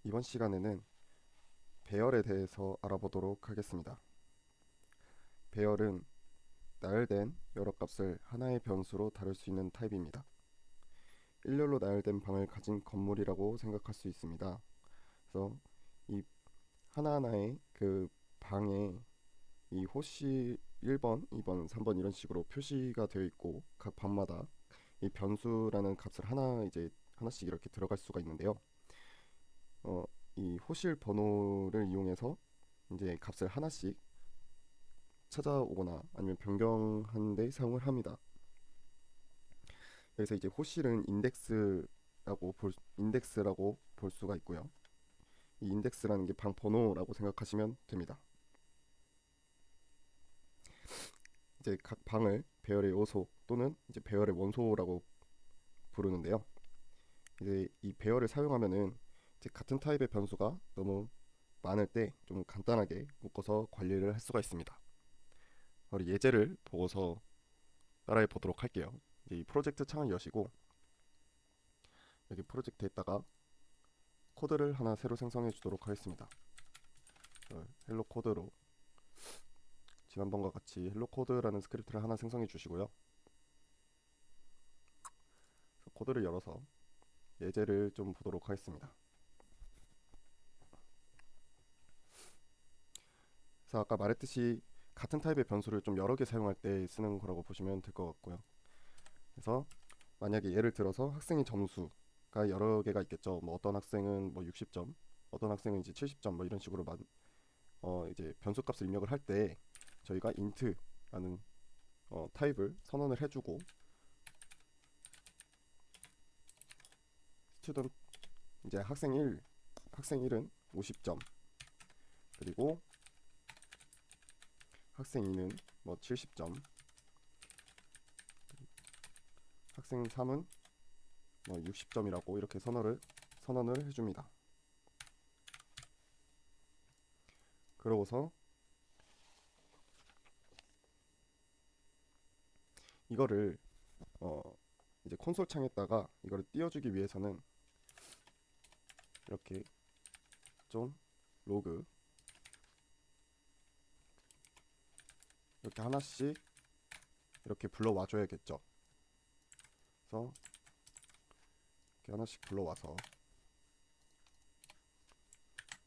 이번 시간에는 배열에 대해서 알아보도록 하겠습니다. 배열은 나열된 여러 값을 하나의 변수로 다룰 수 있는 타입입니다. 일렬로 나열된 방을 가진 건물이라고 생각할 수 있습니다. 그래서 이 하나하나의 그 방에 이 호씨 1번, 2번, 3번 이런 식으로 표시가 되어 있고 각 방마다 이 변수라는 값을 하나씩 이렇게 들어갈 수가 있는데요. 이 호실 번호를 이용해서 이제 값을 하나씩 찾아오거나 아니면 변경하는 데 사용을 합니다. 여기서 이제 호실은 인덱스라고 볼 수가 있고요. 이 인덱스라는 게 방 번호라고 생각하시면 됩니다. 이제 각 방을 배열의 요소 또는 이제 배열의 원소라고 부르는데요. 이제 이 배열을 사용하면은 이제 같은 타입의 변수가 너무 많을 때 좀 간단하게 묶어서 관리를 할 수가 있습니다. 우리 예제를 보고서 따라해 보도록 할게요. 이 프로젝트 창을 여시고 여기 프로젝트에다가 코드를 하나 새로 생성해 주도록 하겠습니다. 헬로 코드로 지난번과 같이 헬로 코드라는 스크립트를 하나 생성해 주시고요. 코드를 열어서 예제를 좀 보도록 하겠습니다. 그래서 아까 말했듯이 같은 타입의 변수를 좀 여러 개 사용할 때 쓰는 거라고 보시면 될 것 같고요. 그래서 만약에 예를 들어서 학생의 점수가 여러 개가 있겠죠. 뭐 어떤 학생은 뭐 60점, 어떤 학생은 이제 70점 뭐 이런 식으로 이제 변수 값을 입력을 할 때 저희가 int라는 타입을 선언을 해주고 student 이제 학생 1은 50점 그리고 학생 2는 뭐 70점 학생 3은 뭐 60점이라고 이렇게 선언을 해줍니다. 그러고서 이거를 어 이제 콘솔 창에다가 이거를 띄워주기 위해서는 이렇게 좀 로그 이렇게 하나씩 이렇게 불러와 줘야겠죠. 그래서 이렇게 하나씩 불러와서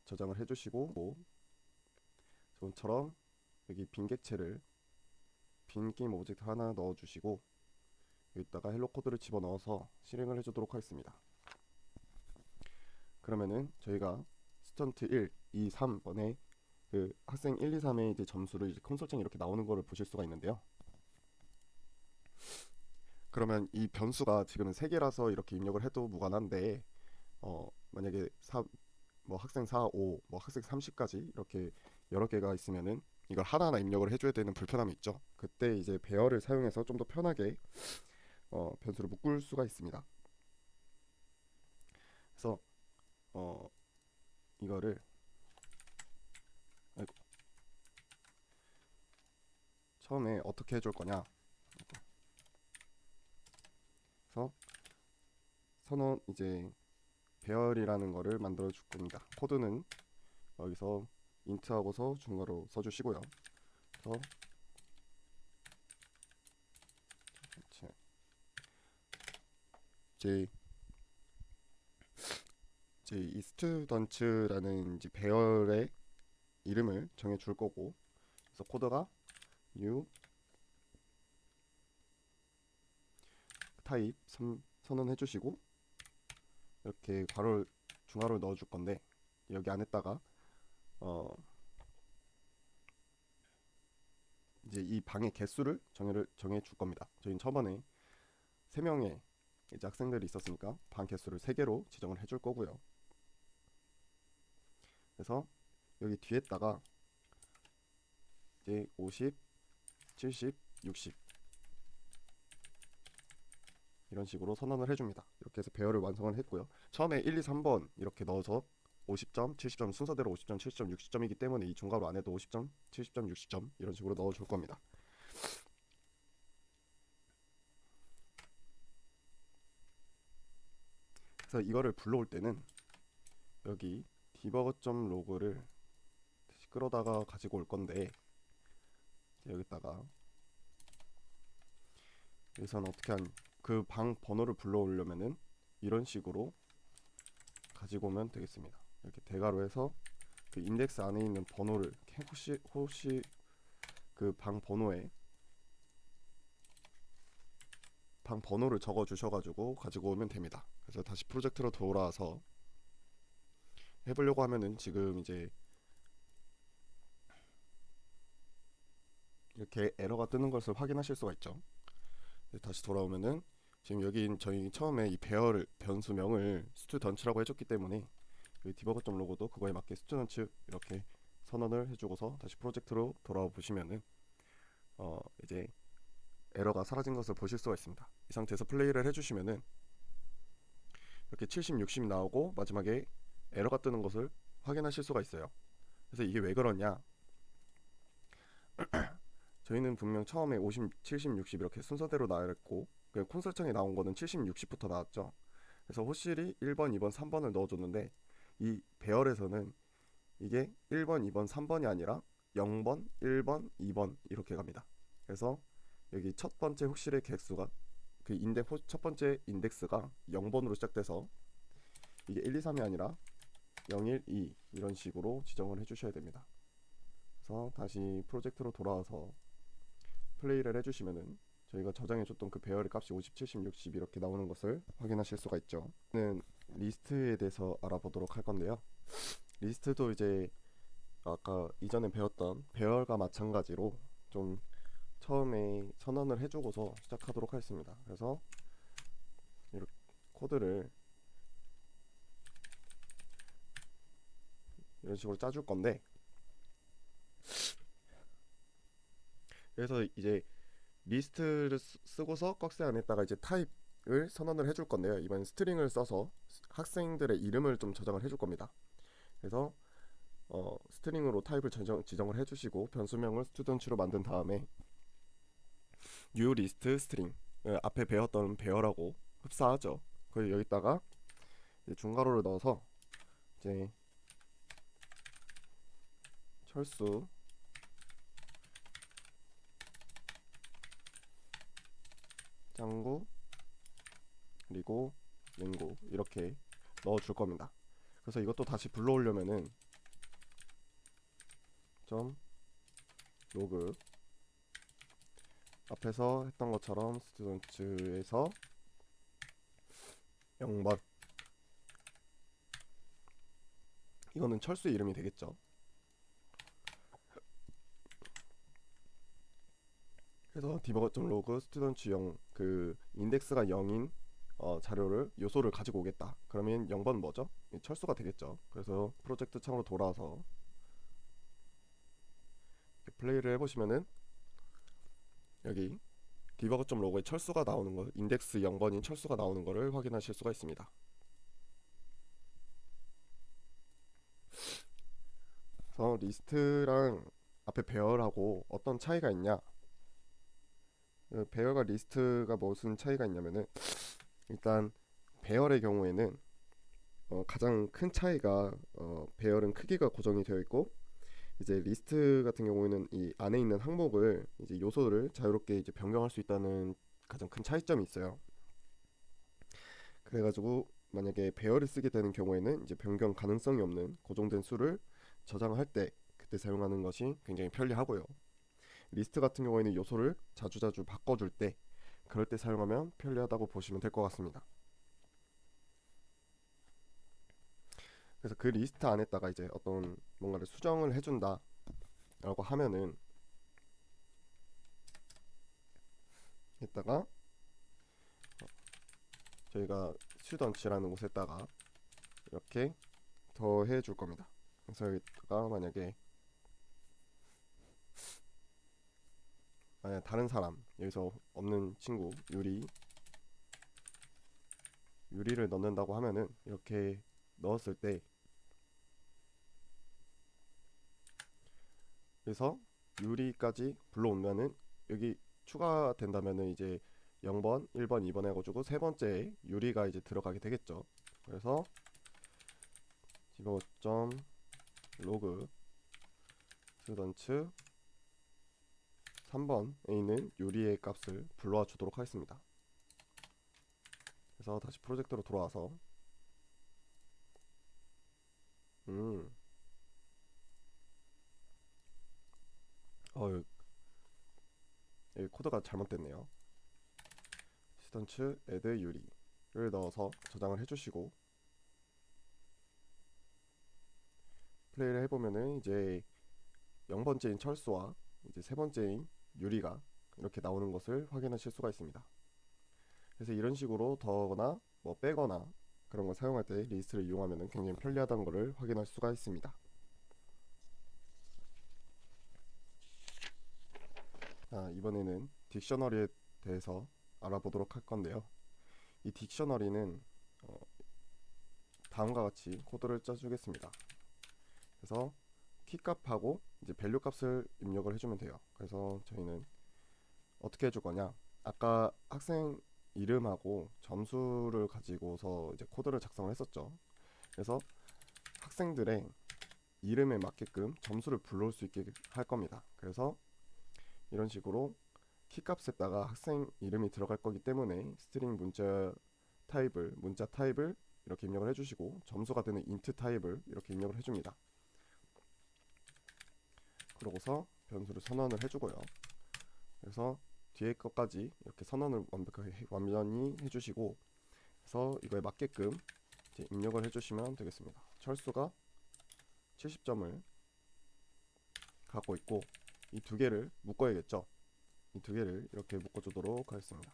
저장을 해주시고 저번처럼 여기 빈 게임 오브젝트 하나 넣어주시고 여기다가 헬로 코드를 집어넣어서 실행을 해주도록 하겠습니다. 그러면은 저희가 스턴트 1, 2, 3번에 그 학생 1, 2, 3의 이제 점수를 이제 콘솔창에 이렇게 나오는 거를 보실 수가 있는데요. 그러면 이 변수가 지금은 3개라서 이렇게 입력을 해도 무관한데 만약에 뭐 학생 4, 5, 뭐 학생 30까지 이렇게 여러 개가 있으면은 이걸 하나하나 입력을 해줘야 되는 불편함이 있죠. 그때 이제 배열을 사용해서 좀 더 편하게 변수를 묶을 수가 있습니다. 그래서 어, 이거를 아이고, 처음에 어떻게 해줄 거냐. 그래서 선언 이제 배열이라는 거를 만들어 줄 겁니다. 코드는 여기서 int 하고서 중괄호 써주시고요. 그래서 이제 이 스튜던츠라는 이제 배열의 이름을 정해 줄 거고, 그래서 코드가 new 타입 선언해 주시고 이렇게 중괄호를 넣어 줄 건데 여기 안에다가 어 이제 이 방의 개수를 정해 줄 겁니다. 저희는 저번에 3명의 이제 학생들이 있었으니까 방 개수를 3개로 지정을 해줄 거고요. 그래서 여기 뒤에다가 이제 50, 70, 60 이런 식으로 선언을 해줍니다. 이렇게 해서 배열을 완성을 했고요. 처음에 1, 2, 3번 이렇게 넣어서 50점, 70점 순서대로 50점, 70점, 60점이기 때문에 이 중괄호 안에도 50점, 70점, 60점 이런 식으로 넣어줄 겁니다. 그래서 이거를 불러올 때는 여기 디버거.로그를 다시 끌어다가 가지고 올 건데, 여기다가 여기서는 어떻게 그 방 번호를 불러오려면은 이런 식으로 가지고 오면 되겠습니다. 이렇게 대괄호 해서 그 인덱스 안에 있는 번호를 혹시 그 방 번호를 적어 주셔가지고 가지고 오면 됩니다. 그래서 다시 프로젝트로 돌아와서 해보려고 하면은 지금 이제 이렇게 에러가 뜨는 것을 확인하실 수가 있죠. 다시 돌아오면은 지금 여기 저희 처음에 이 배열을 변수명을 스튜던츠라고 해줬기 때문에 여기 디버거.로고도 그거에 맞게 스튜던츠 이렇게 선언을 해주고서 다시 프로젝트로 돌아와 보시면은 이제 에러가 사라진 것을 보실 수가 있습니다. 이 상태에서 플레이를 해주시면은 이렇게 70, 60 나오고 마지막에 에러가 뜨는 것을 확인하실 수가 있어요. 그래서 이게 왜 그러냐? 저희는 분명 처음에 50, 70, 60 이렇게 순서대로 나열했고 그 콘솔창에 나온 거는 70, 60부터 나왔죠. 그래서 호실이 1번, 2번, 3번을 넣어줬는데 이 배열에서는 이게 1번, 2번, 3번이 아니라 0번, 1번, 2번 이렇게 갑니다. 그래서 여기 첫 번째 호실의 개수가 첫 번째 인덱스가 0번으로 시작돼서 이게 1, 2, 3이 아니라 0, 1, 2 이런 식으로 지정을 해주셔야 됩니다. 그래서 다시 프로젝트로 돌아와서 플레이를 해주시면은 저희가 저장해줬던 그 배열의 값이 50, 70, 60 이렇게 나오는 것을 확인하실 수가 있죠. 는 리스트에 대해서 알아보도록 할 건데요. 리스트도 이제 아까 이전에 배웠던 배열과 마찬가지로 좀 처음에 선언을 해주고서 시작하도록 하겠습니다. 그래서 이렇게 코드를 이런 식으로 짜줄 건데, 그래서 이제 리스트를 쓰고서 꺽쇠 안에다가 이제 타입을 선언을 해줄 건데요. 이번 스트링을 써서 학생들의 이름을 좀 저장을 해줄 겁니다. 그래서 스트링으로 타입을 지정을 해주시고 변수명을 스튜던트로 만든 다음에 new list string 앞에 배웠던 배열하고 흡사하죠. 그리고 여기다가 중괄호를 넣어서 이제 철수 짱구 그리고 맹구 이렇게 넣어줄 겁니다. 그래서 이것도 다시 불러오려면은 점 로그 앞에서 했던 것처럼 스튜던트에서 0번 이거는 철수 이름이 되겠죠. 그래서 디버거.로그 스튜던트 0 그 인덱스가 0인 자료를 요소를 가지고 오겠다. 그러면 0번 뭐죠? 철수가 되겠죠. 그래서 프로젝트 창으로 돌아와서 플레이를 해보시면은 여기 디버거.로그에 철수가 나오는 거, 인덱스 0번인 철수가 나오는 거를 확인하실 수가 있습니다. 그래서 리스트랑 앞에 배열하고 어떤 차이가 있냐? 배열과 리스트가 무슨 차이가 있냐면은 일단 배열의 경우에는 가장 큰 차이가 배열은 크기가 고정이 되어 있고 이제 리스트 같은 경우에는 이 안에 있는 항목을 이제 요소를 자유롭게 이제 변경할 수 있다는 가장 큰 차이점이 있어요. 그래가지고 만약에 배열을 쓰게 되는 경우에는 이제 변경 가능성이 없는 고정된 수를 저장할 때 그때 사용하는 것이 굉장히 편리하고요. 리스트 같은 경우에는 요소를 자주자주 바꿔줄 때 그럴 때 사용하면 편리하다고 보시면 될 것 같습니다. 그래서 그 리스트 안에다가 이제 어떤 뭔가를 수정을 해준다 라고 하면은 이따가 저희가 스튜던츠라는 곳에다가 이렇게 더해 줄 겁니다. 그래서 여기다가 만약에 만약 다른 사람 여기서 없는 친구 유리를 넣는다고 하면은 이렇게 넣었을 때 그래서 유리까지 불러오면은 여기 추가된다면은 이제 0번, 1번, 2번 해가지고 세 번째 유리가 이제 들어가게 되겠죠. 그래서 15.log 스턴츠 3번에 있는 유리의 값을 불러와 주도록 하겠습니다. 그래서 다시 프로젝트로 돌아와서 어, 여기 코드가 잘못됐네요. 스턴츠 add 유리를 넣어서 저장을 해주시고 플레이를 해보면은 이제 0번째인 철수와 이제 3번째인 유리가 이렇게 나오는 것을 확인하실 수가 있습니다. 그래서 이런 식으로 더거나 뭐 빼거나 그런 거 사용할 때 리스트를 이용하면 굉장히 편리하다는 것을 확인할 수가 있습니다. 이번에는 딕셔너리에 대해서 알아보도록 할 건데요. 이 딕셔너리는 다음과 같이 코드를 짜주겠습니다. 그래서 키값하고 이제 밸류 값을 입력을 해주면 돼요. 그래서 저희는 어떻게 해줄 거냐? 아까 학생 이름하고 점수를 가지고서 이제 코드를 작성을 했었죠. 그래서 학생들의 이름에 맞게끔 점수를 불러올 수 있게 할 겁니다. 그래서 이런 식으로 키값에다가 학생 이름이 들어갈 거기 때문에 스트링 문자 타입을 이렇게 입력을 해주시고 점수가 되는 인트 타입을 이렇게 입력을 해줍니다. 그러고서 변수를 선언을 해주고요. 그래서 뒤에 것까지 이렇게 선언을 완전히 해주시고, 그래서 이거에 맞게끔 이제 입력을 해주시면 되겠습니다. 철수가 70점을 갖고 있고 이 두 개를 묶어야겠죠. 이 두 개를 이렇게 묶어주도록 하겠습니다.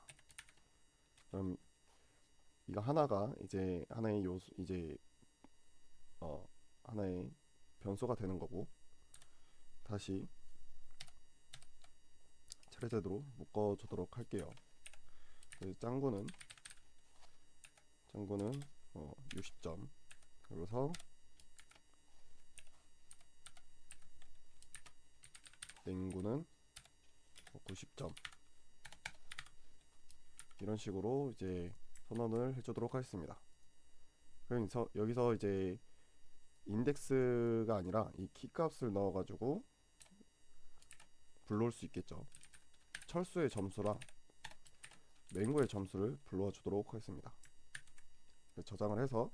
그럼 이거 하나가 이제 하나의 요소 하나의 변수가 되는 거고, 다시 차례대로 묶어주도록 할게요. 짱구는 60점, 그래서 냉구는 90점, 이런 식으로 이제 선언을 해주도록 하겠습니다. 그래서 여기서 이제 인덱스가 아니라 이 키값을 넣어가지고 불러올 수 있겠죠. 철수의 점수랑 맹구의 점수를 불러와 주도록 하겠습니다. 저장을 해서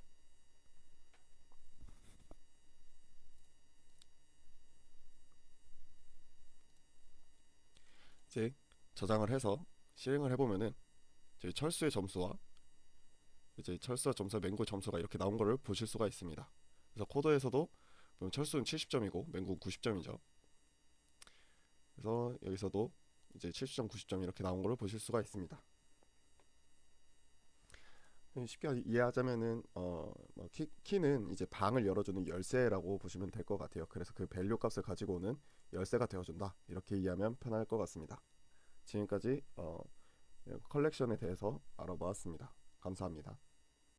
이제 저장을 해서 실행을 해보면은 저희 철수의 점수와 이제 철수와 점수와 맹구 점수가 이렇게 나온 거를 보실 수가 있습니다. 그래서 코드에서도 철수는 70점이고 맹구는 90점이죠. 그래서 여기서도 이제 70점, 90점 이렇게 나온 거를 보실 수가 있습니다. 쉽게 이해하자면은 키는 이제 방을 열어주는 열쇠라고 보시면 될 것 같아요. 그래서 그 밸류 값을 가지고 오는 열쇠가 되어준다, 이렇게 이해하면 편할 것 같습니다. 지금까지 컬렉션에 대해서 알아보았습니다. 감사합니다.